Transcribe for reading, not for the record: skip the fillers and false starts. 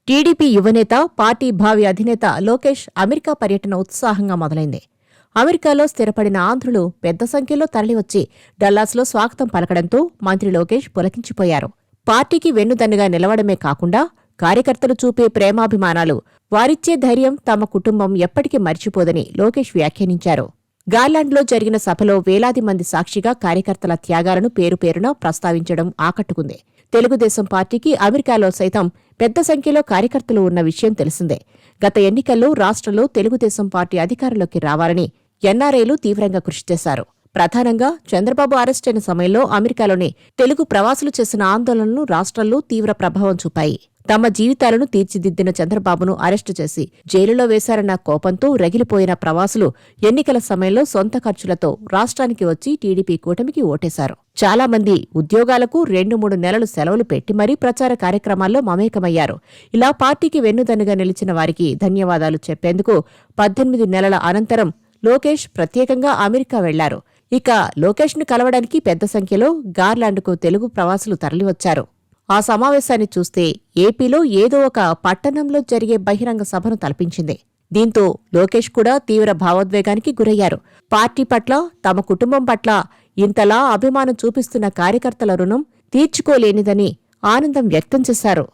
TDP యువనేత, party భావి అధినేత లోకేష్ అమెరికా పర్యటన ఉత్సాహంగా మొదలైంది. అమెరికాలో స్థిరపడిన ఆంధ్రులు పెద్ద సంఖ్యలో తరలివచ్చి డల్లాస్లో స్వాగతం పలకడంతో మంత్రి లోకేష్ పులకించిపోయారు. పార్టీకి వెన్నుదన్నుగా నిలవడమే కాకుండా కార్యకర్తలు చూపే ప్రేమాభిమానాలు, వారిచ్చే ధైర్యం తమ కుటుంబం ఎప్పటికీ మర్చిపోదని లోకేష్ వ్యాఖ్యానించారు. గార్లాండ్లో జరిగిన సభలో వేలాది మంది సాక్షిగా కార్యకర్తల త్యాగాలను పేరుపేరున ప్రస్తావించడం ఆకట్టుకుంది. తెలుగుదేశం పార్టీకి అమెరికాలో సైతం పెద్ద సంఖ్యలో కార్యకర్తలు ఉన్న విషయం తెలిసిందే. గత ఎన్నికల్లో రాష్ట్రంలో తెలుగుదేశం పార్టీ అధికారంలోకి రావాలని ఎన్ఆర్ఐలు తీవ్రంగా కృషి చేశారు. ప్రధానంగా చంద్రబాబు అరెస్టైన సమయంలో అమెరికాలోని తెలుగు ప్రవాసులు చేసిన ఆందోళనలు రాష్ట్రంలో తీవ్ర ప్రభావం చూపాయి. తమ జీవితాలను తీర్చిదిద్దిన చంద్రబాబును అరెస్టు చేసి జైలులో వేశారన్న కోపంతో రగిలిపోయిన ప్రవాసులు ఎన్నికల సమయంలో సొంత ఖర్చులతో రాష్ట్రానికి వచ్చి టీడీపీ కూటమికి ఓటేశారు. చాలా మంది ఉద్యోగాలకు 2-3 నెలలు సెలవులు పెట్టి మరీ ప్రచార కార్యక్రమాల్లో మమేకమయ్యారు. ఇలా పార్టీకి వెన్నుదన్నుగా నిలిచిన వారికి ధన్యవాదాలు చెప్పేందుకు 18 నెలల అనంతరం లోకేష్ ప్రత్యేకంగా అమెరికా వెళ్లారు. ఇక లోకేష్ను కలవడానికి పెద్ద సంఖ్యలో గార్లాండ్కు తెలుగు ప్రవాసులు తరలివచ్చారు. ఆ సమావేశాన్ని చూస్తే ఏపీలో ఏదో ఒక పట్టణంలో జరిగే బహిరంగ సభను తలపించింది. దీంతో లోకేష్ కూడా తీవ్ర భావోద్వేగానికి గురయ్యారు. పార్టీ పట్ల, తమ కుటుంబం పట్ల ఇంతలా అభిమానం చూపిస్తున్న కార్యకర్తల రుణం తీర్చుకోలేనిదని ఆనందం వ్యక్తం చేశారు.